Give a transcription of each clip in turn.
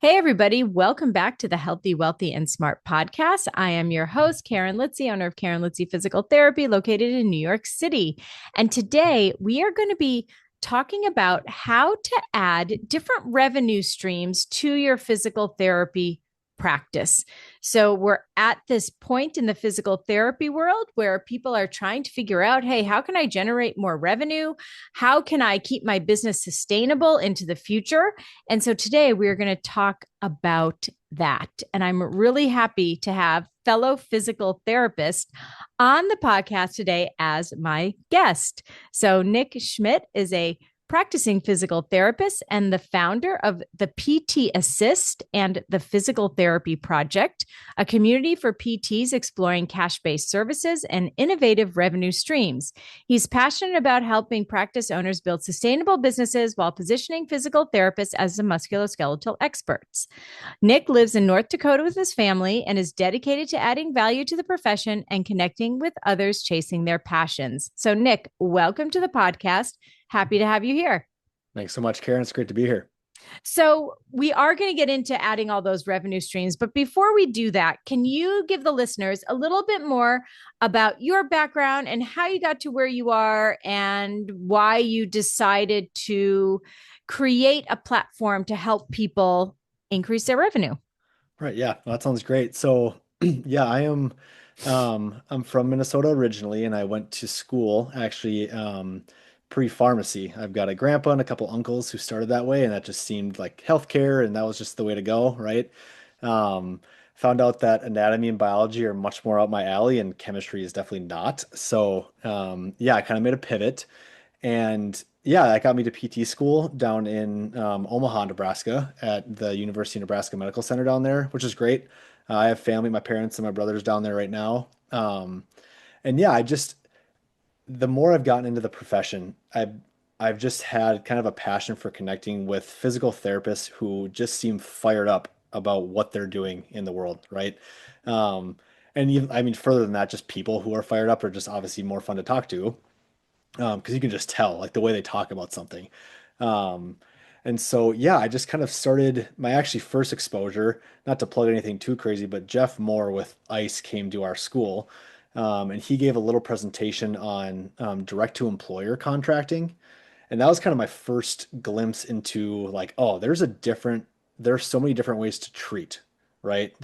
Hey, everybody. Welcome back to the Healthy, Wealthy, and Smart podcast. I am your host, Karen Litzy, owner of Karen Litzy Physical Therapy, located in New York City. And today we are going to be talking about how to add different revenue streams to your physical therapy practice. So, we're at this point in the physical therapy world where people are trying to figure out, hey, how can I generate more revenue? How can I keep my business sustainable into the future? And so today we're going to talk about that. And I'm really happy to have fellow physical therapist on the podcast today as my guest. So Nick Schmidt is a practicing physical therapist and the founder of the PT Assist and the Physical Therapy Project, a community for PTs exploring cash-based services and innovative revenue streams. He's passionate about helping practice owners build sustainable businesses while positioning physical therapists as the musculoskeletal experts. Nick lives in North Dakota with his family and is dedicated to adding value to the profession and connecting with others chasing their passions. So, Nick, welcome to the podcast. Happy to have you here. Thanks so much, Karen. It's great to be here. So, we are going to get into adding all those revenue streams. But before we do that, can you give the listeners a little bit more about your background and how you got to where you are and why you decided to create a platform to help people increase their revenue? Right. Yeah, that sounds great. So, yeah, I'm from Minnesota originally, and I went to school actually pre-pharmacy. I've got a grandpa and a couple uncles who started that way, and that just seemed like healthcare, and that was just the way to go, right? Um, Found out that anatomy and biology are much more up my alley, and chemistry is definitely not. So, yeah, I kind of made a pivot. And yeah, that got me to PT school down in Omaha, Nebraska, at the University of Nebraska Medical Center down there, which is great. I have family, my parents and my brothers down there right now. And yeah, the more I've gotten into the profession, I've just had kind of a passion for connecting with physical therapists who just seem fired up about what they're doing in the world, right? Um, and even, I mean, further than that, just people who are fired up are just obviously more fun to talk to because you can just tell like the way they talk about something. Um, and so, yeah, I just kind of started my actually first exposure, not to plug anything too crazy, but Jeff Moore with ICE came to our school, and he gave a little presentation on direct to employer contracting. And that was kind of my first glimpse into like, oh, there's so many different ways to treat, right?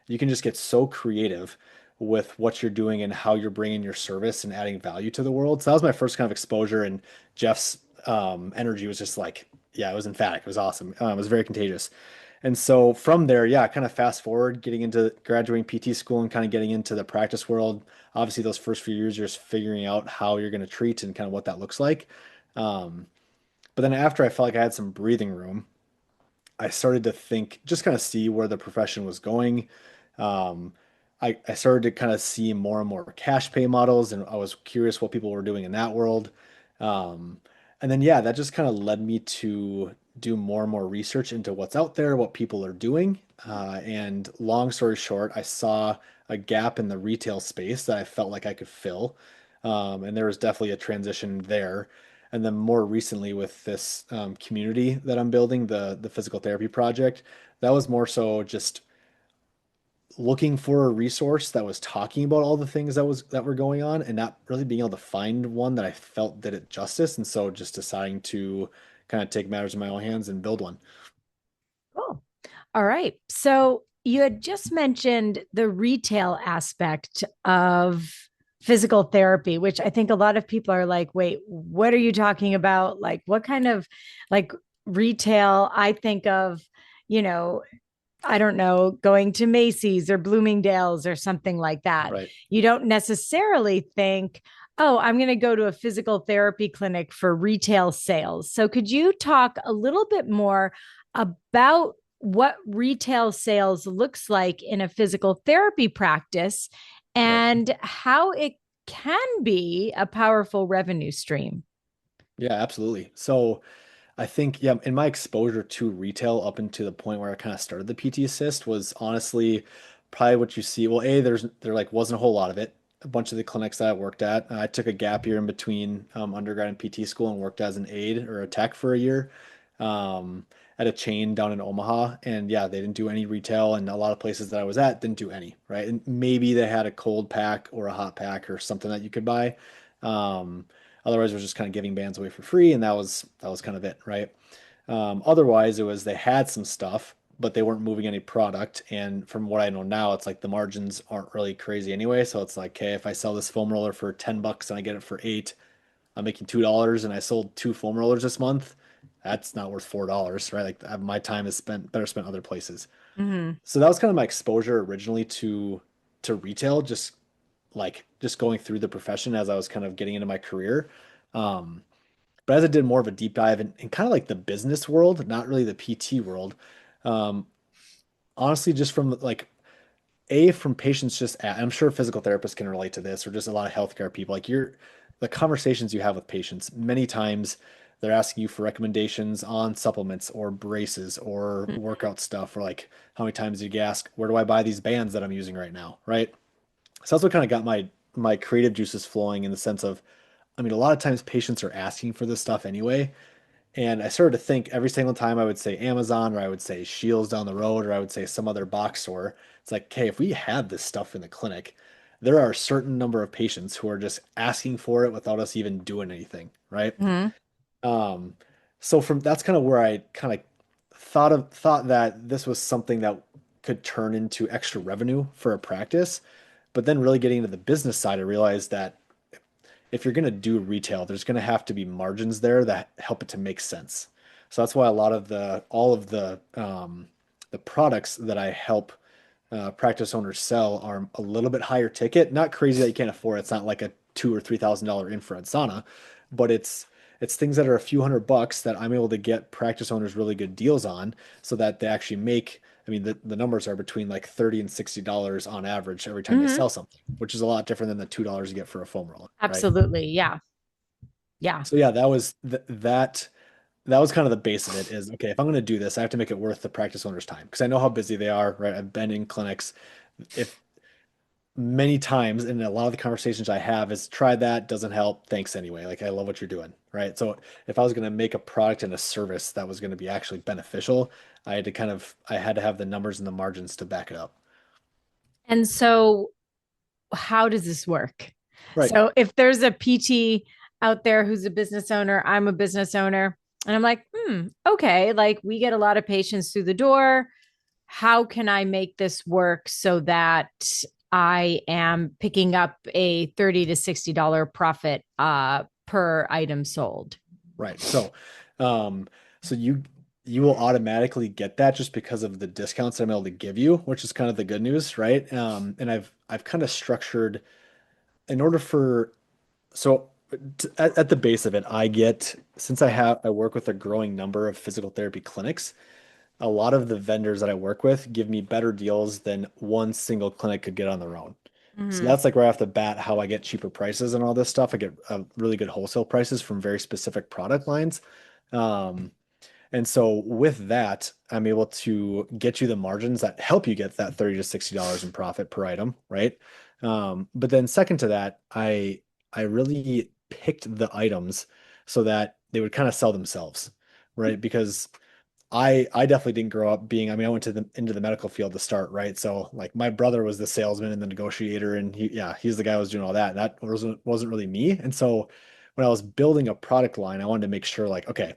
You can just get so creative with what you're doing and how you're bringing your service and adding value to the world. So that was my first kind of exposure, and Jeff's energy was just like, yeah, it was emphatic. It was awesome. It was very contagious. And so from there, yeah, kind of fast forward, getting into graduating PT school and kind of getting into the practice world. Obviously, those first few years, you're just figuring out how you're going to treat and kind of what that looks like. Um, but then after I felt like I had some breathing room, I started to think, just kind of see where the profession was going. Um, I started to kind of see more and more cash pay models, and I was curious what people were doing in that world. Um, and then, yeah, that just kind of led me to do more and more research into what's out there, what people are doing. And long story short, I saw a gap in the retail space that I felt like I could fill. And there was definitely a transition there. And then more recently with this community that I'm building, the physical therapy project, that was more so just looking for a resource that was talking about all the things that were going on and not really being able to find one that I felt did it justice. And so just deciding to kind of take matters in my own hands and build one. Cool. All right. So you had just mentioned the retail aspect of physical therapy, which I think a lot of people are like, wait, what are you talking about? Like, what kind of like retail? I think of, you know, I don't know, going to Macy's or Bloomingdale's or something like that. Right. You don't necessarily think, oh, I'm going to go to a physical therapy clinic for retail sales. So, could you talk a little bit more about what retail sales looks like in a physical therapy practice Right. and how it can be a powerful revenue stream? Yeah, absolutely. So I think, yeah, in my exposure to retail up into the point where I kind of started the PT Assist was honestly probably what you see. Well, there like wasn't a whole lot of it. A bunch of the clinics that I worked at, I took a gap year in between undergrad and PT school and worked as an aide or a tech for a year. Um, at a chain down in Omaha, and yeah, they didn't do any retail, and a lot of places that I was at didn't do any, right? And maybe they had a cold pack or a hot pack or something that you could buy. Um, Otherwise, it was just kind of giving bands away for free, and that was kind of it, right? Otherwise, it was they had some stuff, but they weren't moving any product. And from what I know now, it's like the margins aren't really crazy anyway. So it's like, okay, if I sell this foam roller for $10 and I get it for 8, I'm making $2 and I sold 2 foam rollers this month. That's not worth $4, right? Like my time is spent better spent other places. Hmm. So that was kind of my exposure originally to retail, just going through the profession as I was kind of getting into my career. Um, but as I did more of a deep dive in kind of like the business world, not really the PT world, um, honestly, just from like from patients I'm sure physical therapists can relate to this, or just a lot of healthcare people. Like the conversations you have with patients, many times they're asking you for recommendations on supplements or braces or workout stuff, or like how many times did you ask, where do I buy these bands that I'm using right now, right? So that's what kind of got my creative juices flowing in the sense of, I mean, a lot of times patients are asking for this stuff anyway. And I started to think every single time I would say Amazon, or I would say Shields down the road, or I would say some other box store, it's like, okay, if we had this stuff in the clinic, there are a certain number of patients who are just asking for it without us even doing anything, right? Hmm. Um, so from that's kind of where I kind of thought that this was something that could turn into extra revenue for a practice. But then really getting into the business side, I realized that if you're going to do retail, there's going to have to be margins there that help it to make sense. So that's why a lot of all of the products that I help practice owners sell are a little bit higher ticket. Not crazy that you can't afford it. It's not like a $2,000 or $3,000 infrared sauna, but it's things that are a few $100 that I'm able to get practice owners really good deals on, so that they actually make. I mean, the numbers are between like $30 and $60 on average every time they Hmm. sell something, which is a lot different than the $2 you get for a foam roller, right? Absolutely. Yeah. Yeah. So yeah, that was kind of the base of it is, okay, if I'm going to do this, I have to make it worth the practice owner's time because I know how busy they are, right? I've been in clinics. If many times, and a lot of the conversations I have is try that, doesn't help, thanks anyway. Like I love what you're doing, right? So if I was going to make a product and a service that was going to be actually beneficial, I had to have the numbers and the margins to back it up. And so, how does this work? Right. So, if there's a PT out there who's a business owner, I'm a business owner, and I'm like, okay, like we get a lot of patients through the door. How can I make this work so that I am picking up a $30 to $60 profit per item sold? Right. Um, so you will automatically get that just because of the discounts I'm able to give you, which is kind of the good news, right? And I've kind of structured in order for so at the base of it, since I work with a growing number of physical therapy clinics, a lot of the vendors that I work with give me better deals than one single clinic could get on their own. So Mm-hmm. that's like right off the bat how I get cheaper prices and all this stuff. I get really good wholesale prices from very specific product lines. Um, and so with that, I'm able to get you the margins that help you get that $30 to $60 in profit per item, right? But then second to that, I really picked the items so that they would kind of sell themselves, right? Because I definitely didn't grow up being, I mean, I went into the medical field to start, right? So like my brother was the salesman and the negotiator, and he's the guy who was doing all that. And that wasn't really me. And so when I was building a product line, I wanted to make sure like, okay,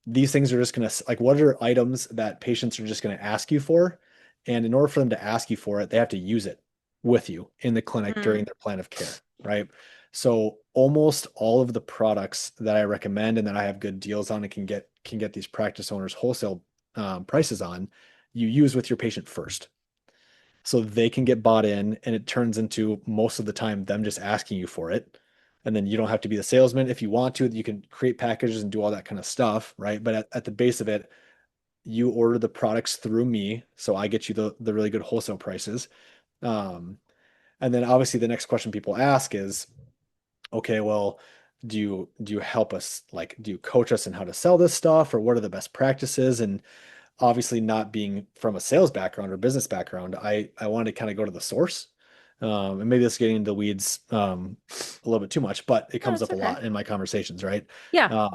these things are just going to, like, what are items that patients are just going to ask you for? And in order for them to ask you for it, they have to use it with you in the clinic Mm-hmm. during their plan of care, right? So almost all of the products that I recommend and that I have good deals on and can get these practice owners wholesale prices on, you use with your patient first. So they can get bought in, and it turns into most of the time them just asking you for it. And then you don't have to be the salesman. If you want to, you can create packages and do all that kind of stuff, right? But at the base of it, you order the products through me. So I get you the really good wholesale prices. Um, and then obviously the next question people ask is, okay, well, do you help us, like, do you coach us in how to sell this stuff, or what are the best practices? And obviously not being from a sales background or business background, I wanted to kind of go to the source. And maybe that's getting into the weeds a little bit too much, but it No, comes it's up a okay. lot in my conversations, right? Yeah. Uh,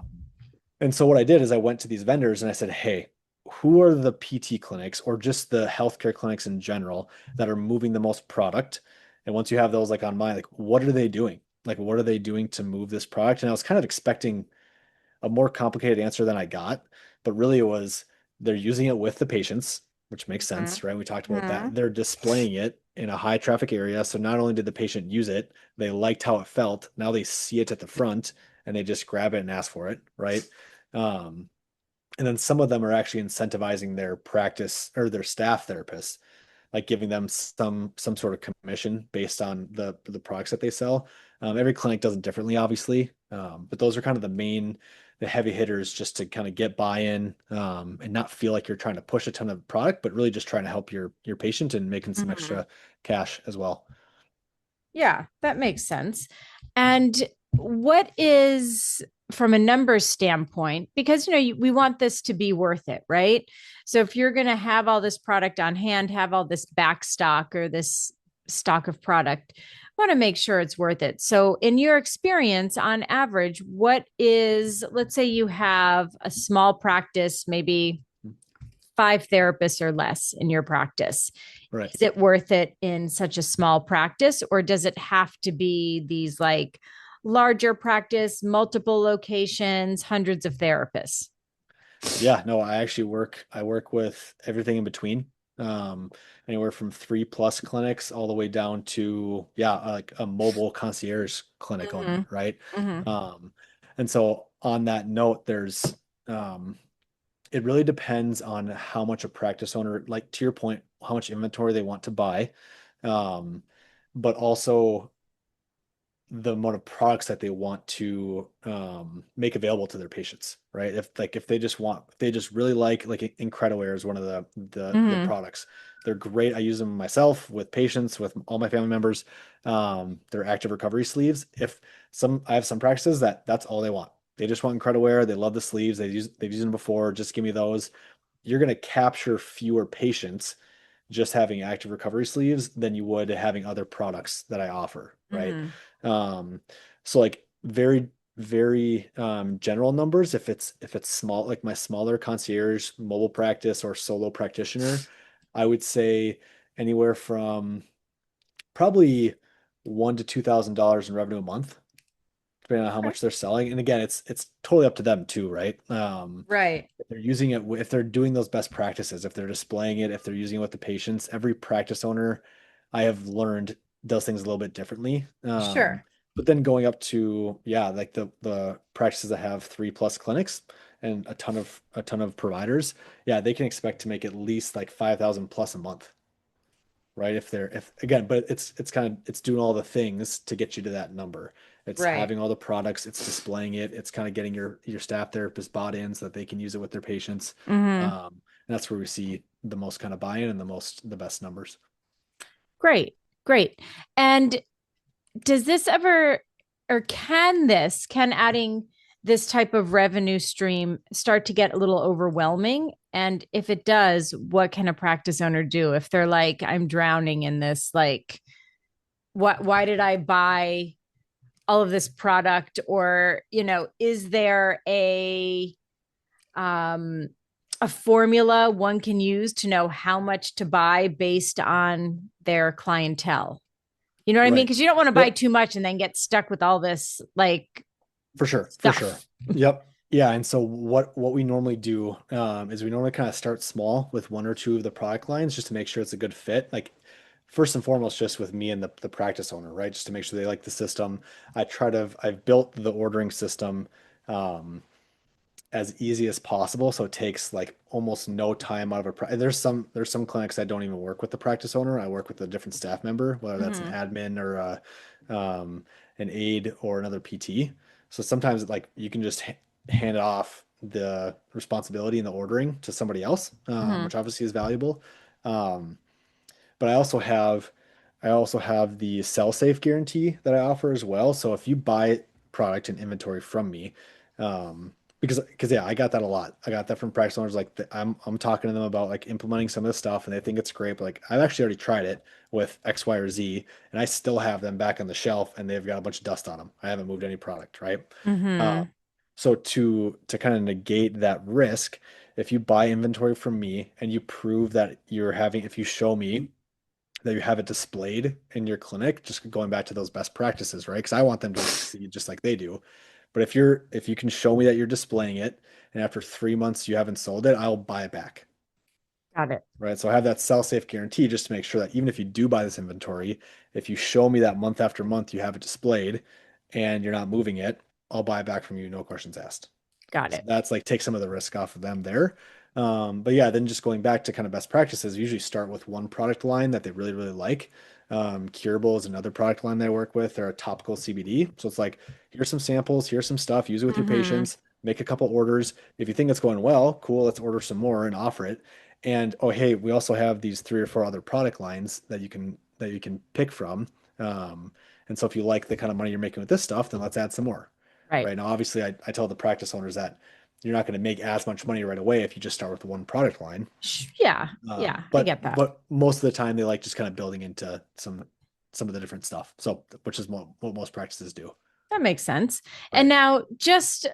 and so what I did is I went to these vendors and I said, hey, who are the PT clinics or just the healthcare clinics in general that are moving the most product? And once you have those like on mind, like what are they doing? Like what are they doing to move this product? And I was kind of expecting a more complicated answer than I got, but really it was they're using it with the patients, which makes sense, right? We talked about that. Mm-hmm. They're displaying it in a high traffic area. So not only did the patient use it, they liked how it felt. Now they see it at the front and they just grab it and ask for it, right? Um, and then some of them are actually incentivizing their practice or their staff therapists, like giving them some sort of commission based on the products that they sell. Every clinic does it differently, obviously, but those are kind of the heavy hitters just to kind of get buy-in, and not feel like you're trying to push a ton of product, but really just trying to help your patient and making some Mm-hmm. extra cash as well. Yeah, that makes sense. And what is from a numbers standpoint, because we want this to be worth it, right? So if you're going to have all this product on hand, have all this back stock or this stock of product, want to make sure it's worth it. So in your experience, on average, what is, let's say you have a small practice, maybe 5 therapists or less in your practice. Right. Is it worth it in such a small practice, or does it have to be these like larger practice, multiple locations, hundreds of therapists? Yeah, no, I work with everything in between. Um, Anywhere from 3+ clinics all the way down to, yeah, like a mobile concierge clinic Mm-hmm. owner, right? Mm-hmm. Um, and so on that note, um, it really depends on how much a practice owner, like to your point, how much inventory they want to buy. Um, but also the amount of products that they want to make available to their patients, right? If they just really like Incrediwear is one of the Mm-hmm. products. They're great. I use them myself with patients, with all my family members. They're active recovery sleeves. If some I have some practices that's all they want. They just want Incrediwear. They love the sleeves. They've used them before. Just give me those. You're going to capture fewer patients just having active recovery sleeves than you would having other products that I offer, right? Mm-hmm. Um, so like very general numbers, if it's small, like my smaller concierge mobile practice or solo practitioner, I would say anywhere from probably $1,000 to $2,000 in revenue a month, depending on how Okay. much they're selling. And again, it's totally up to them too, right? Right. If they're using it, if they're doing those best practices, if they're displaying it, if they're using it with the patients, every practice owner I have learned does things a little bit differently. Sure. But then going up to, yeah, like the practices that have 3+ clinics and a ton of providers, yeah, they can expect to make at least like 5,000 plus a month, right? If again, but it's doing all the things to get you to that number. It's Right. having all the products, it's displaying it, it's kind of getting your staff therapist bought in so that they can use it with their patients. Mm-hmm. And that's where we see the most kind of buy-in and the best numbers. Great. Great. And does this ever, or can adding this type of revenue stream start to get a little overwhelming? And if it does, what can a practice owner do if they're like, I'm drowning in this? Like, why did I buy all of this product? Or, is there um, a formula one can use to know how much to buy based on their clientele? You know what I mean? Right. Because you don't want to buy Yep. too much and then get stuck with all this like For sure. For sure. stuff. Yep. Yeah. And so what we normally do is we normally kind of start small with one or two of the product lines just to make sure it's a good fit. Like first and foremost, just with me and the practice owner, right? Just to make sure they like the system. I've built the ordering system um, as easy as possible. So it takes like almost no time out of there's some clinics I don't even work with the practice owner. I work with a different staff member, whether that's an Mm-hmm. admin or an aide or another PT. So sometimes like you can just hand off the responsibility and the ordering to somebody else, Mm-hmm. which obviously is valuable. Um, but I also have the sell safe guarantee that I offer as well. So if you buy product and inventory from me, because yeah, I got that a lot. I got that from practice owners. Like I'm talking to them about like implementing some of the stuff, and they think it's great. But like I've actually already tried it with X, Y, or Z, and I still have them back on the shelf, and they've got a bunch of dust on them. I haven't moved any product, right? Uh, Mm-hmm. So to kind of negate that risk, if you buy inventory from me and you prove that you're having, if you show me that you have it displayed in your clinic, just going back to those best practices, right? Because I want them to succeed just like they do. But if you can show me that you're displaying it and after 3 months you haven't sold it, I'll buy it back. Got it. Right. So I have that sell safe guarantee just to make sure that even if you do buy this inventory, if you show me that month after month you have it displayed and you're not moving it, I'll buy it back from you, no questions asked. Got So it. that's like take some of the risk off of them there. But yeah, then just going back to kind of best practices, we usually start with one product line that they really, really like. Curable is another product line they work with. They're a topical CBD. So it's like, here's some samples, here's some stuff, use it with your Mm-hmm. patients, make a couple orders. If you think it's going well, cool, let's order some more and offer it. And oh, hey, we also have these 3 or 4 other product lines that you can pick from. And so if you like the kind of money you're making with this stuff, then let's add some more. Right. Right now, obviously, I tell the practice owners that you're not going to make as much money right away if you just start with one product line. Yeah. Yeah. I But get that. most of the time they like just kind of building into some of the different stuff. So which is what most practices do. That makes sense. And Right. now just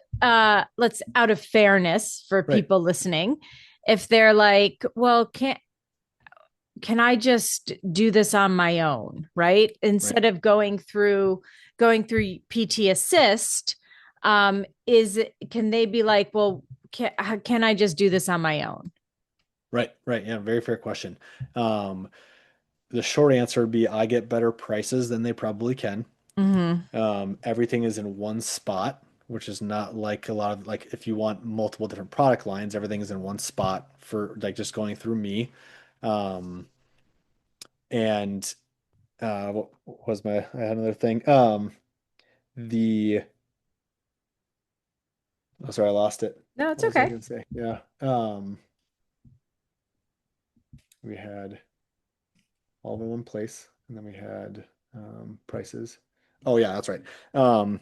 let's out of fairness for Right. people listening, if they're like, well, can I just do this on my own, right? Right. Instead of going through PT Assist, is can they be like, well, can I just do this on my own? Right. Right. Yeah. Very fair question. Um, the short answer would be I get better prices than they probably can. Mm-hmm. Everything is in one spot, which is not like a lot of like if you want multiple different product lines, everything is in one spot for like just going through me. Um, and what was my I had another thing. The oh sorry, I lost it. No, it's What was I okay. gonna say? Yeah. We had all in one place, and then we had prices. Oh yeah, that's right. Um,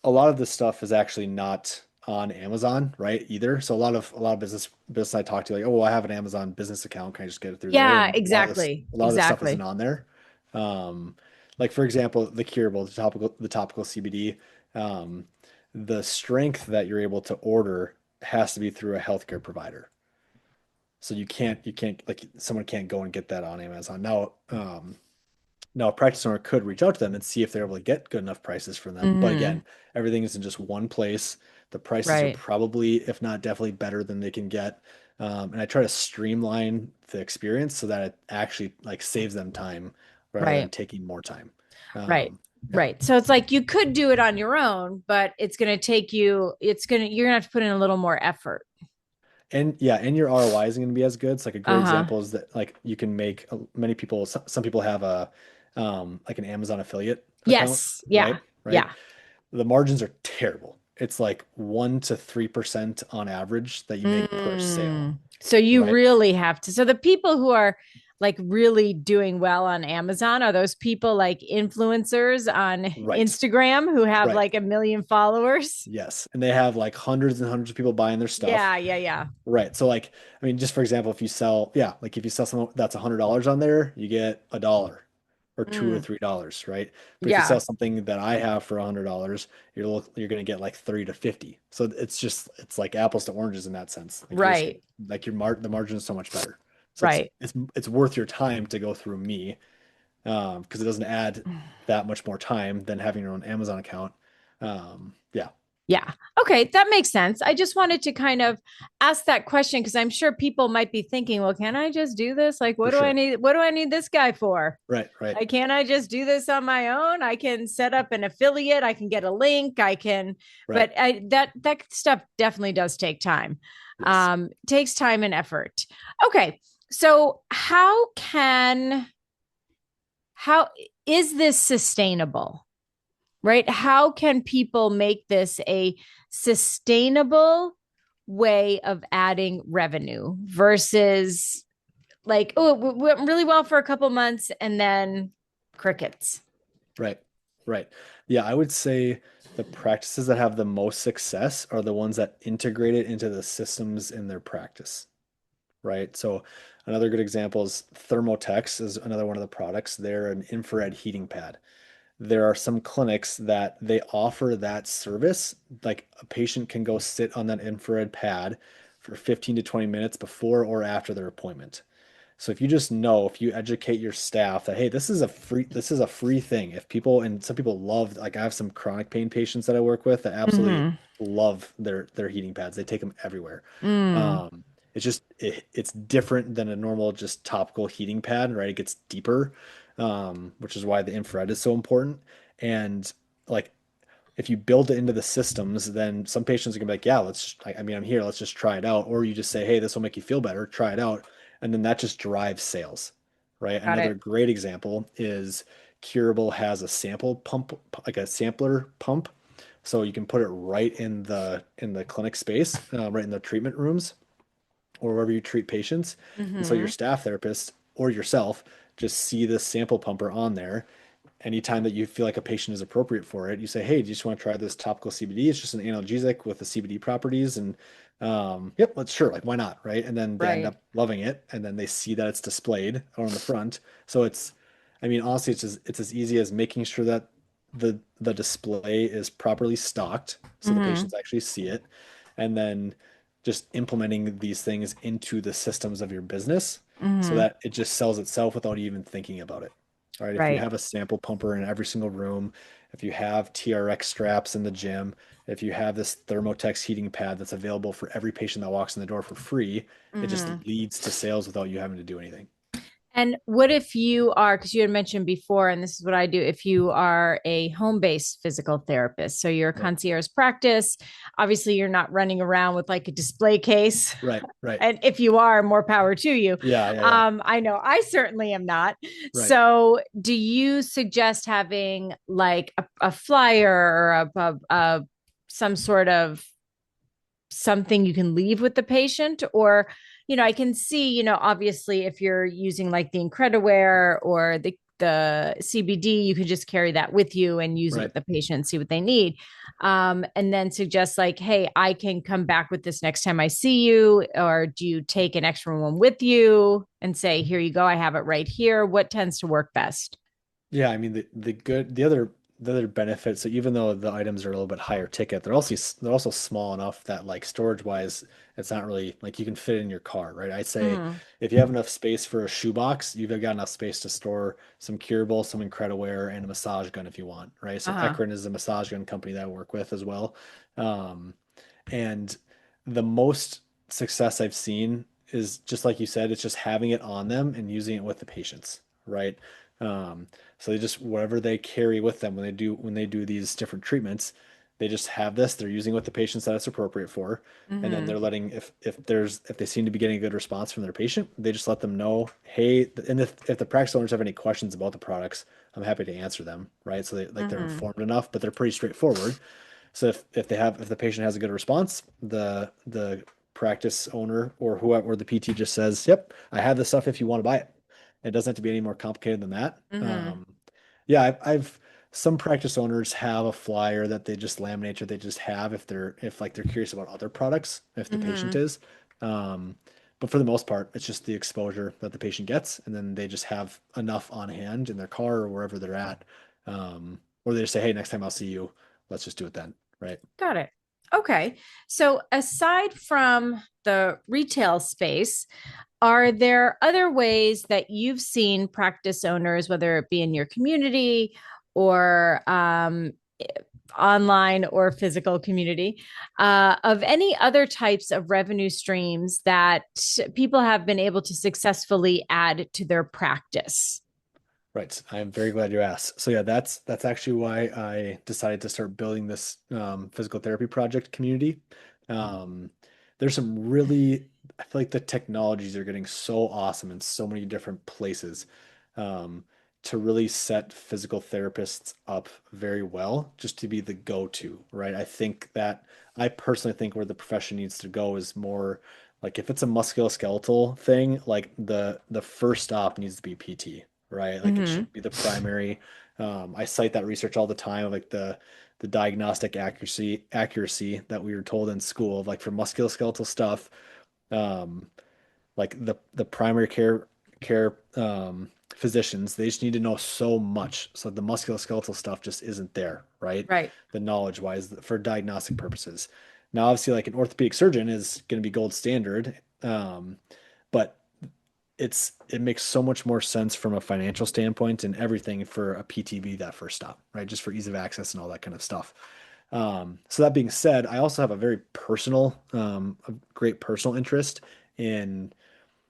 a lot of this stuff is actually not on Amazon, right? Either. So a lot of business I talk to like, oh, well, I have an Amazon business account. Can I just get it through there? Yeah, And exactly. a lot of this stuff isn't Exactly. on there. Um, like for example, the curable, the topical CBD, um, the strength that you're able to order has to be through a healthcare provider. So you can't like someone can't go and get that on Amazon. Now, a practice owner could reach out to them and see if they're able to get good enough prices from them. But Mm-hmm. again, everything is in just one place. The prices are Right. probably, if not definitely better than they can get. And I try to streamline the experience so that it actually like saves them time rather than Right. taking more time. Right. Yeah. Right. So it's like you could do it on your own, but you're going to have to put in a little more effort. And yeah, and your ROI isn't going to be as good. It's like a great Uh-huh. example is that like you can make many people, some people have a like an Amazon affiliate account, Yes. Yeah. right? Right. Yeah. The margins are terrible. It's like 1 to 3% on average that you make per sale, So you right? really have to. So the people who are like really doing well on Amazon are those people like influencers on Right, Instagram who have right. like a million followers. Yes. And they have like hundreds and hundreds of people buying their stuff. Yeah, yeah, yeah. Right. So like, I mean, just for example, if you sell, yeah, like if you sell something that's $100 on there, you get $1 or Mm, $2 or $3, right? But if you yeah. sell something that I have for $100, you're going to get like 30 to 50. So it's like apples to oranges in that sense. Like you're just Right. like the margin is so much better. So Right. it's worth your time to go through me because it doesn't add that much more time than having your own Amazon account. Yeah, Yeah. Okay, that makes sense. I just wanted to kind of ask that question because I'm sure people might be thinking, well, can I just do this? Like, for sure. what do I need this guy for? Right, right. Like, can I just do this on my own? I can set up an affiliate, I can get a link, I can, Right. but that stuff definitely does take time. Yes. Takes time and effort. Okay. So how is this sustainable? Right? How can people make this a sustainable way of adding revenue versus like, oh, it went really well for a couple months and then crickets? Right. Right. Yeah, I would say the practices that have the most success are the ones that integrate it into the systems in their practice. Right. So another good example is Thermotex is another one of the products. They're an infrared heating pad. there are some clinics that they offer that service. Like a patient can go sit on that infrared pad for 15 to 20 minutes before or after their appointment. So if you just know, if you educate your staff that, hey, this is a free thing. If people, and some people love, like I have some chronic pain patients that I work with that absolutely Mm-hmm. love their heating pads. They take them everywhere. Mm. It's just it's different than a normal just topical heating pad, right? It gets deeper, which is why the infrared is so important. And like if you build it into the systems, then some patients are gonna be like, yeah, I mean, I'm here, let's just try it out. Or you just say, hey, this will make you feel better, try it out. And then that just drives sales, right? Got Another it. great example is Curable has a sample pump, like a sampler pump. So you can put it right in the clinic space, right in the treatment rooms or wherever you treat patients. And so your Mm-hmm. staff therapist or yourself just see this sample pumper on there. Anytime that you feel like a patient is appropriate for it, you say, "Hey, do you just want to try this topical CBD? It's just an analgesic with the CBD properties." And yep, let's sure, like why not, right? And then they end Right. up loving it, and then they see that it's displayed on the front. So I mean, honestly, it's as easy as making sure that the display is properly stocked, so the Mm-hmm. patients actually see it, and then just implementing these things into the systems of your business so Mm-hmm. that it just sells itself without even thinking about it. All right, if you Right. have a sample pumper in every single room, if you have TRX straps in the gym, if you have this Thermotex heating pad that's available for every patient that walks in the door for free, it just Mm-hmm. leads to sales without you having to do anything. And what if you are, because you had mentioned before, and this is what I do, if you are a home based physical therapist, so you're a Right, concierge practice, obviously you're not running around with like a display case. right, right. And if you are, more power to you. Yeah, yeah, yeah. I know I certainly am not. Right. So, do you suggest having like a flyer or some sort of something you can leave with the patient? Or I can see, obviously if you're using like the Incrediwear or the CBD, you can just carry that with you and use it Right. with the patient and see what they need. And then suggest like, hey, I can come back with this next time I see you. Or do you take an extra one with you and say, here you go, I have it right here? What tends to work best? Yeah, I mean the other benefits, so even though the items are a little bit higher ticket, they're also small enough that like storage wise, it's not really like you can fit it in your car, right? I'd say Mm-hmm. if you have enough space for a shoebox, you've got enough space to store some Curable, some Incrediwear, and a massage gun if you want, right? So Uh-huh. Ekron is a massage gun company that I work with as well. Um, and the most success I've seen is just like you said, it's just having it on them and using it with the patients, right? Um, so they just whatever they carry with them when they do these different treatments, they just have this. They're using it with the patients that it's appropriate for, and then Mm-hmm. they're letting if they seem to be getting a good response from their patient, they just let them know, hey, and if the practice owners have any questions about the products, I'm happy to answer them, right? So they're Mm-hmm. informed enough, but they're pretty straightforward. So if the patient has a good response, the practice owner or whoever or the PT just says, "Yep, I have this stuff if you want to buy it." It doesn't have to be any more complicated than that. Mm-hmm. Yeah, I've some practice owners have a flyer that they just laminate or they just have if like they're curious about other products, if the patient Mm-hmm. is. Um, but for the most part, it's just the exposure that the patient gets, and then they just have enough on hand in their car or wherever they're at. Or they just say, "Hey, next time I'll see you, let's just do it then." Right. Got it. Okay. So aside from the retail space, are there other ways that you've seen practice owners, whether it be in your community or online or physical community, of any other types of revenue streams that people have been able to successfully add to their practice? Right. I'm very glad you asked. So yeah, that's actually why I decided to start building this physical therapy project community. Um, there's some really, I feel like the technologies are getting so awesome in so many different places um, to really set physical therapists up very well, just to be the go-to, right? I personally think where the profession needs to go is more like if it's a musculoskeletal thing, like the first stop needs to be PT, right? Like it Mm-hmm. should be the primary. I cite that research all the time of like the diagnostic accuracy that we were told in school of like for musculoskeletal stuff, um, like the primary care physicians. They just need to know so much. So the musculoskeletal stuff just isn't there, right? Right. The knowledge wise for diagnostic purposes. Now, obviously, like an orthopedic surgeon is going to be gold standard, but it makes so much more sense from a financial standpoint and everything for a PTB that first stop, right? Just for ease of access and all that kind of stuff. So that being said, I also have a very personal, a great personal interest in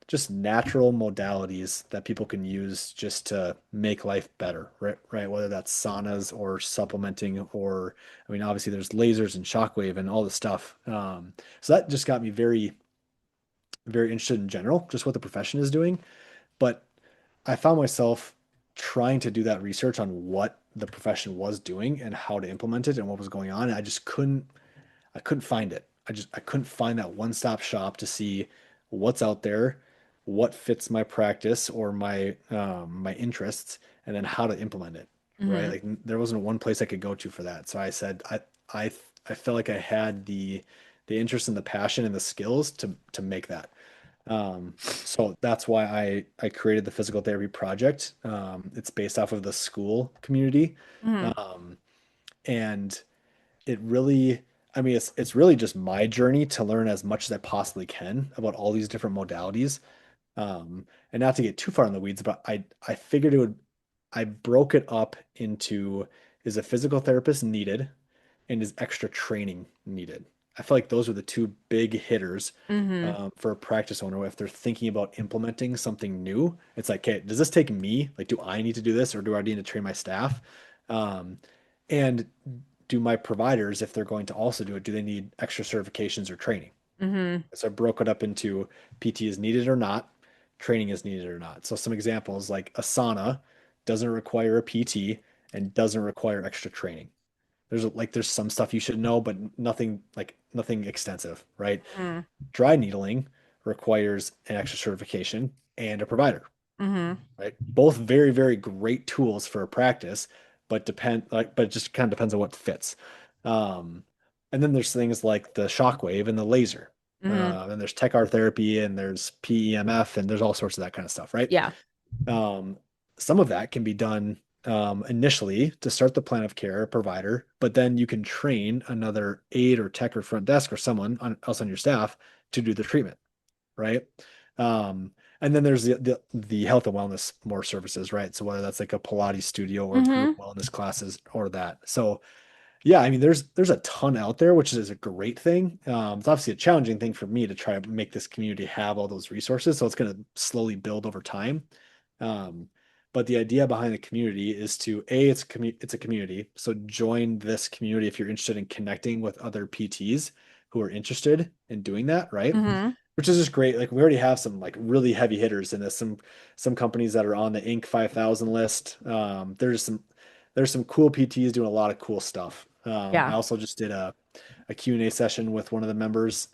just natural modalities that people can use just to make life better, right? Right. Whether that's saunas or supplementing, or I mean, obviously there's lasers and shockwave and all this stuff. So that just got me very, very interested in general, just what the profession is doing. But I found myself trying to do that research on what the profession was doing and how to implement it and what was going on. And I couldn't find it. I couldn't find that one-stop shop to see what's out there, what fits my practice or my interests, and then how to implement it. Right? Mm-hmm. Like there wasn't one place I could go to for that. So I said I I felt like I had the interest and the passion and the skills to make that. So that's why I created the physical therapy project. It's based off of the school community. Mm-hmm. Um, and it really, I mean, it's really just my journey to learn as much as I possibly can about all these different modalities. And not to get too far in the weeds, but I figured I broke it up into, is a physical therapist needed and is extra training needed? I feel like those are the two big hitters Mm-hmm. for a practice owner. If they're thinking about implementing something new, it's like, okay, does this take me? Like, do I need to do this or do I need to train my staff? Um, and do my providers, if they're going to also do it, do they need extra certifications or training? Mm-hmm. So I broke it up into PT is needed or not, training is needed or not. So some examples like a sauna doesn't require a PT and doesn't require extra training. There's some stuff you should know, but nothing extensive, right? Mm-hmm. Dry needling requires an extra certification and a provider, Mm-hmm. right? Both very, very great tools for a practice, but it just kind of depends on what fits. Um, and then there's things like the shockwave and the laser. Mm-hmm. And there's tech art therapy and there's PEMF and there's all sorts of that kind of stuff, right? Yeah. Um, some of that can be done initially to start the plan of care provider, but then you can train another aide or tech or front desk or else on your staff to do the treatment, right? Um, and then there's the health and wellness more services, right? So whether that's like a Pilates studio or group Mm-hmm. wellness classes or that. So yeah, I mean, there's a ton out there, which is a great thing. It's obviously a challenging thing for me to try to make this community have all those resources. So it's going to slowly build over time. Um, but the idea behind the community is to it's a community. So join this community if you're interested in connecting with other PTs who are interested in doing that, right? Mm-hmm. Which is just great. Like we already have some like really heavy hitters in this. Some companies that are on the Inc. 5000 list. There's some cool PTs doing a lot of cool stuff. I Yeah. also just did a Q&A session with one of the members.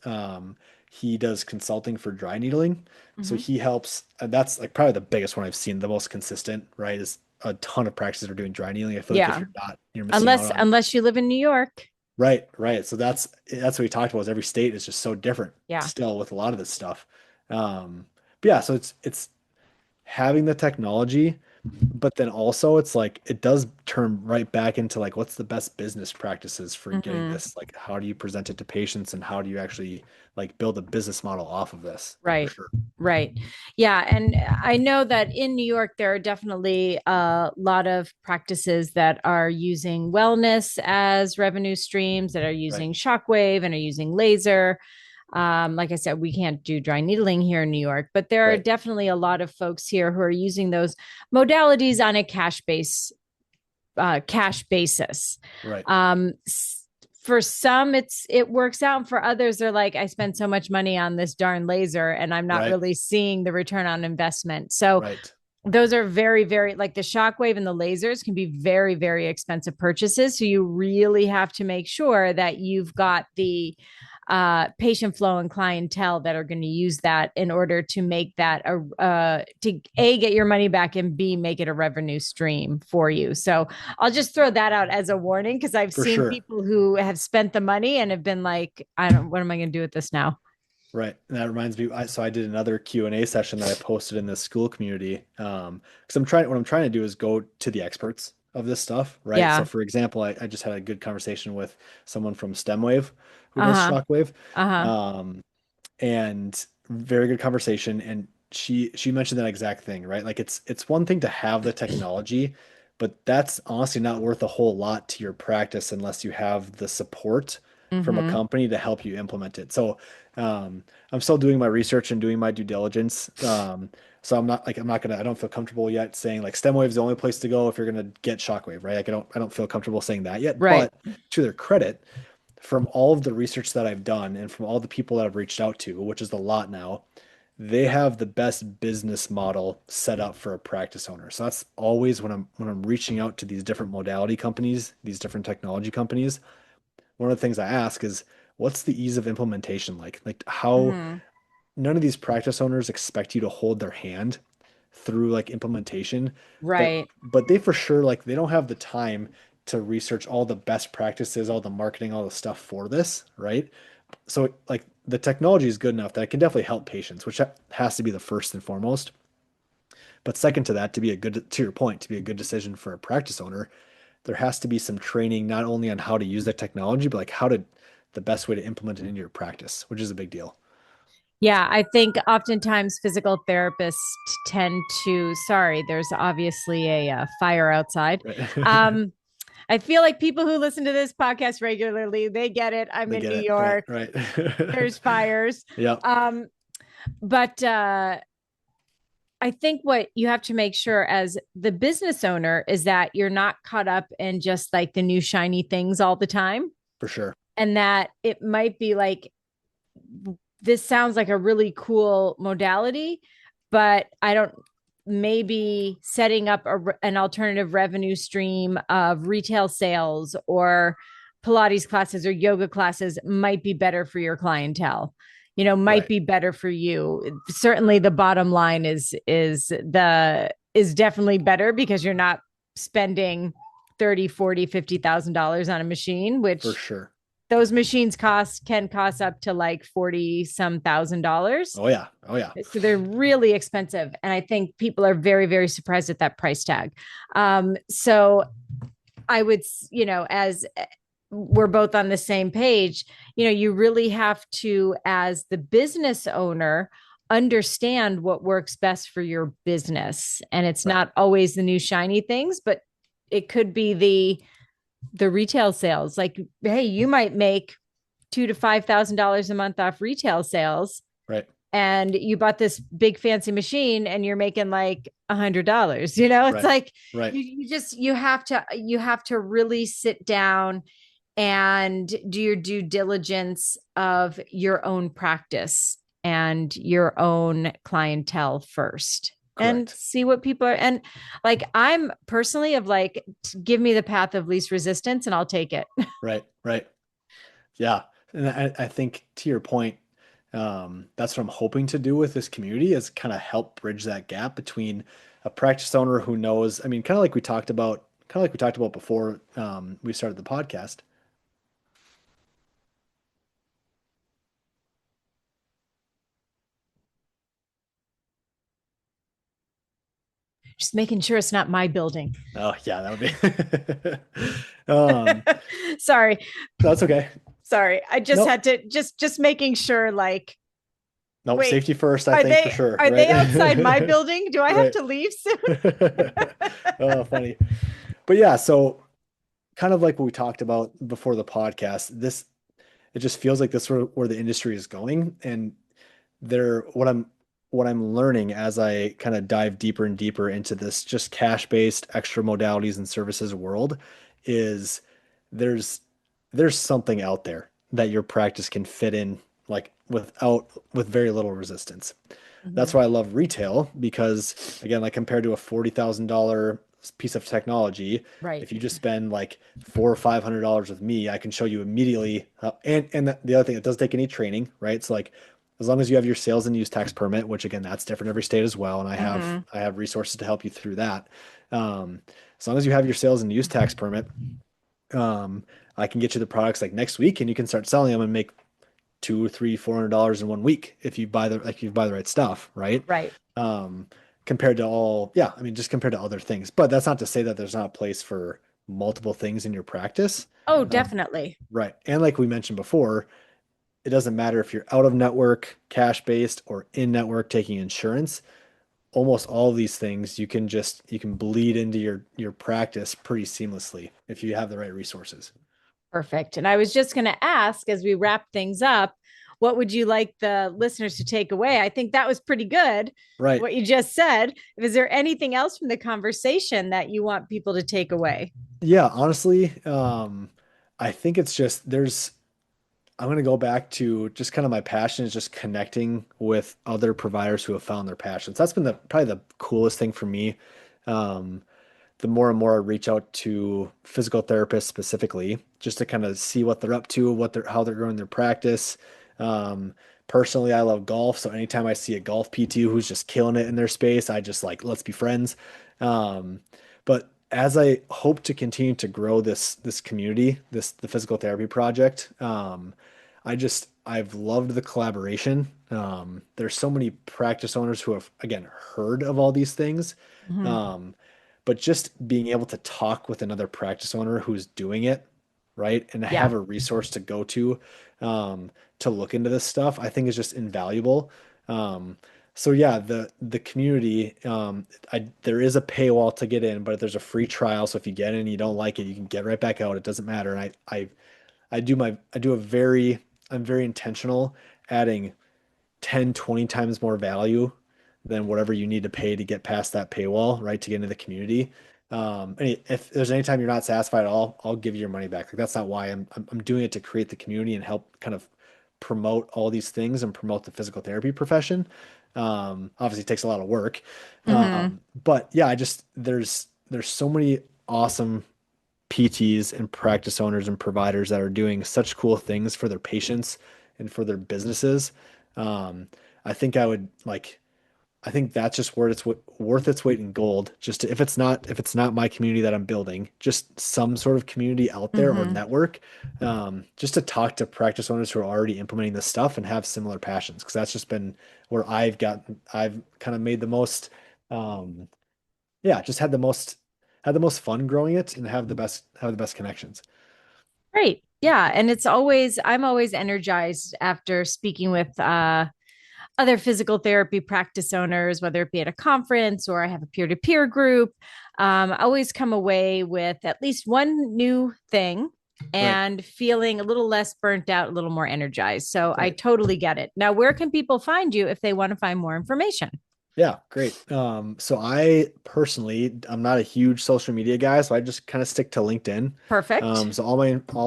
He does consulting for dry needling. So Mm-hmm. he helps, and that's like probably the biggest one I've seen, the most consistent, right? Is a ton of practices are doing dry needling. I feel like if Yeah. you're not, you're missing out Unless on, unless you live in New York. right, right. So that's what we talked about is every state is just so different Yeah. still with a lot of this stuff. But yeah, so it's having the technology, but then also it's like it does turn right back into like what's the best business practices for getting Mm-hmm. this? Like how do you present it to patients and how do you actually like build a business model off of this for Right. sure. Right. Yeah. And I know that in New York, there are definitely a lot of practices that are using wellness as revenue streams, that are Right. using shockwave and are using laser. Like I said, we can't do dry needling here in New York, but there are Right. definitely a lot of folks here who are using those modalities on a cash basis. Right. Um, for some, it works out, and for others, they're like, I spent so much money on this darn laser, and I'm not Right. really seeing the return on investment. So Right. those are very, very like the shockwave and the lasers can be very, very expensive purchases. So you really have to make sure that you've got the patient flow and clientele that are going to use that in order to make that to a get your money back and b make it a revenue stream for you. So I'll just throw that out as a warning because I've For seen sure. people who have spent the money and have been like, I don't, what am I going to do with this now? Right. And that reminds me, so I did another Q&A session that I posted in the school community. Because what I'm trying to do is go to the experts of this stuff, right? So Yeah. for example, I just had a good conversation with someone from STEMWave who does Uh-huh. Shockwave. Uh-huh. Um, and very good conversation. And she mentioned that exact thing, right? Like it's one thing to have the technology, but that's honestly not worth a whole lot to your practice unless you have the support from a Mm-hmm. company to help you implement it. So I'm still doing my research and doing my due diligence. So I don't feel comfortable yet saying like STEMwave is the only place to go if you're gonna get Shockwave, right? Like I don't feel comfortable saying that yet. Right. But to their credit, from all of the research that I've done and from all the people that I've reached out to, which is a lot now, they have the best business model set up for a practice owner. So that's always when I'm reaching out to these different modality companies, these different technology companies, one of the things I ask is what's the ease of implementation like? Like how Mm-hmm. none of these practice owners expect you to hold their hand through like implementation, but Right. they for sure like they don't have the time to research all the best practices, all the marketing, all the stuff for this, right? So like the technology is good enough that it can definitely help patients, which has to be the first and foremost. But second to that, to your point, to be a good decision for a practice owner, there has to be some training not only on how to use that technology, but like the best way to implement it into your practice, which is a big deal. Yeah, I think oftentimes physical therapists tend to, sorry, there's obviously a fire outside. Right. Um, I feel like people who listen to this podcast regularly, they get it. I'm They in get New it. Right. York. Right. There's fires. Yep. Um, but I think what you have to make sure as the business owner is that you're not caught up in just like the new shiny things all the time. For sure. And that it might be like, this sounds like a really cool modality, but I don't, maybe setting up an alternative revenue stream of retail sales or Pilates classes or yoga classes might be better for your clientele. Might Right. be better for you. Certainly the bottom line is definitely better because you're not spending 30, 40, $50,000 on a machine, For which sure. those machines can cost up to like 40 some $1,000. Oh yeah. Oh yeah. So they're really expensive. And I think people are very, very surprised at that price tag. So I would, as we're both on the same page, you really have to, as the business owner, understand what works best for your business. And it's Right. not always the new shiny things, but it could be the retail sales. Like, hey, you might make $2,000 to $5,000 a month off retail sales, Right. and you bought this big fancy machine and you're making like $100. It's Right. like Right. you have to really sit down and do your due diligence of your own practice and your own clientele first and Correct. see what people are. And like, I'm personally of like, give me the path of least resistance and I'll take it. Right. Right. Yeah. And I think to your point, that's what I'm hoping to do with this community is kind of help bridge that gap between a practice owner who knows, I mean, kind of like we talked about before, we started the podcast. Just making sure it's not my building. Oh yeah, that would be, Sorry. that's okay. Sorry. I just Nope. had to just making sure, like, Nope. wait, Safety first, I are think for they sure. are Right. they outside my building? Do I have Right. to leave soon? Oh, funny. But yeah, so kind of like what we talked about before the podcast, it just feels like this is where the industry is going. And there, what I'm learning as I kind of dive deeper and deeper into this just cash-based extra modalities and services world is there's something out there that your practice can fit in like with very little resistance. That's Mhm. why I love retail because again, like compared to a $40,000 piece of technology, Right. if you just spend like $400 or $500 with me, I can show you immediately. And the other thing, it doesn't take any training, right? It's like as long as you have your sales and use tax permit, which again, that's different every state as well, and Mhm. I have resources to help you through that. As long as you have your sales and use tax permit, um, I can get you the products like next week, and you can start selling them and make two, three, $400 in 1 week if you buy the like you buy the right stuff, right? Right. Um, Compared to all, yeah, I mean, just compared to other things. But that's not to say that there's not a place for multiple things in your practice. Oh, Um, definitely. right. And like we mentioned before, it doesn't matter if you're out of network, cash based, or in network taking insurance. Almost all of these things you can bleed into your practice pretty seamlessly if you have the right resources. Perfect. And I was just going to ask as we wrap things up, what would you like the listeners to take away? I think that was pretty good, Right. what you just said. Is there anything else from the conversation that you want people to take away? Yeah, honestly, I think it's just I'm going to go back to just kind of my passion is just connecting with other providers who have found their passions. That's been probably the coolest thing for me. Um, the more and more I reach out to physical therapists specifically, just to kind of see what they're up to, how they're growing their practice. Um, Personally, I love golf, so anytime I see a golf PT who's just killing it in their space, I just like, let's be friends. Um, but as I hope to continue to grow this community, the physical therapy project, I've loved the collaboration. There's so many practice owners who have again heard of all these things. Mhm. Um, but just being able to talk with another practice owner who's doing it, right, and have Yeah. a resource to go um, to look into this stuff, I think is just invaluable. Um, so yeah, the community, there is a paywall to get in, but there's a free trial. So if you get in and you don't like it, you can get right back out. It doesn't matter. And I do a very, I'm very intentional adding 10, 20 times more value than whatever you need to pay to get past that paywall, right? To get into the community. And if there's any time you're not satisfied at all, I'll give you your money back. Like that's not why I'm doing it to create the community and help kind of promote all these things and promote the physical therapy profession. Obviously it takes a lot of work. Hmm. But yeah, there's so many awesome PTs and practice owners and providers that are doing such cool things for their patients and for their businesses. Um, I think I think that's just worth its weight in gold. Just to, if it's not my community that I'm building, just some sort of community out there or Hmm. network, just to talk to practice owners who are already implementing this stuff and have similar passions. Because that's just been where I've kind of made the most, um, yeah, just had the most fun growing it and have the best connections. Great. Yeah. And I'm always energized after speaking with other physical therapy practice owners, whether it be at a conference or I have a peer to peer group. I always come away with at least one new thing Right. and feeling a little less burnt out, a little more energized. So I Right. totally get it. Now, where can people find you if they want to find more information? Yeah, great. So I personally, I'm not a huge social media guy, so I just kind of stick to LinkedIn. Perfect. So all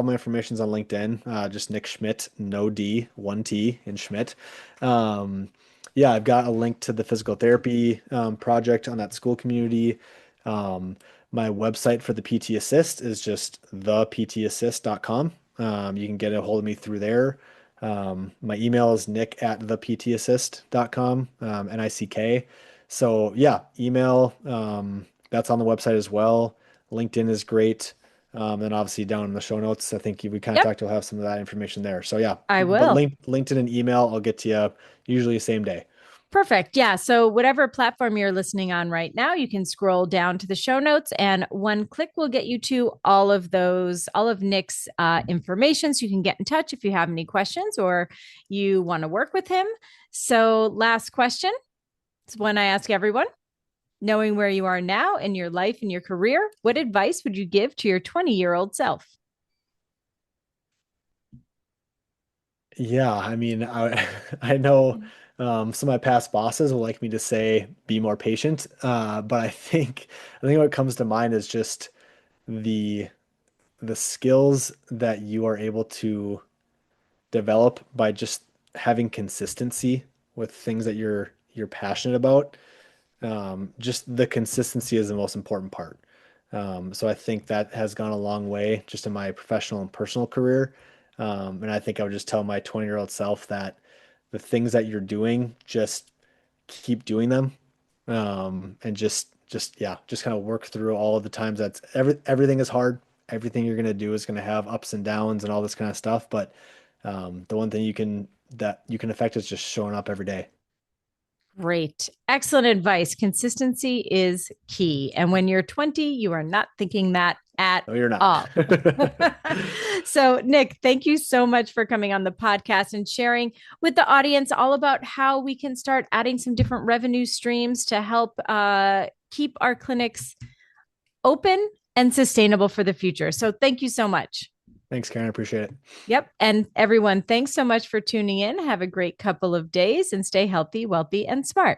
my information's on LinkedIn. Just Nick Schmidt, no D, one T in Schmidt. Yeah, I've got a link to the physical therapy project on that school community. Um, my website for the PT Assist is just theptassist.com. You can get a hold of me through there. My email is nick@theptassist.com, NICK. So yeah, email, that's on the website as well. LinkedIn is great. And obviously down in the show notes, I think we kind of Yep, talked, we'll have some of that information there. So yeah, I but will. LinkedIn and email, I'll get to you usually the same day. Perfect. Yeah. So, whatever platform you're listening on right now, you can scroll down to the show notes, and one click will get you to all of Nick's information. So, you can get in touch if you have any questions or you want to work with him. So, last question. It's one I ask everyone. Knowing where you are now in your life and your career, what advice would you give to your 20-year-old self? Yeah, I mean, I know some of my past bosses will like me to say be more patient, but I think what comes to mind is just the the skills that you are able to develop by just having consistency with things that you're passionate about. Just the consistency is the most important part. So I think that has gone a long way just in my professional and personal career. And I think I would just tell my 20-year-old self that the things that you're doing, just keep doing them. And yeah, just kind of work through all of the times everything is hard. Everything you're going to do is going to have ups and downs and all this kind of stuff. But The one thing that you can affect is just showing up every day. Great. Excellent advice. Consistency is key. And when you're 20, you are not thinking that at No, you're not. all. So, Nick, thank you so much for coming on the podcast and sharing with the audience all about how we can start adding some different revenue streams to help keep our clinics open and sustainable for the future. So, thank you so much. Thanks, Karen. I appreciate it. Yep. And everyone, thanks so much for tuning in. Have a great couple of days and stay healthy, wealthy, and smart.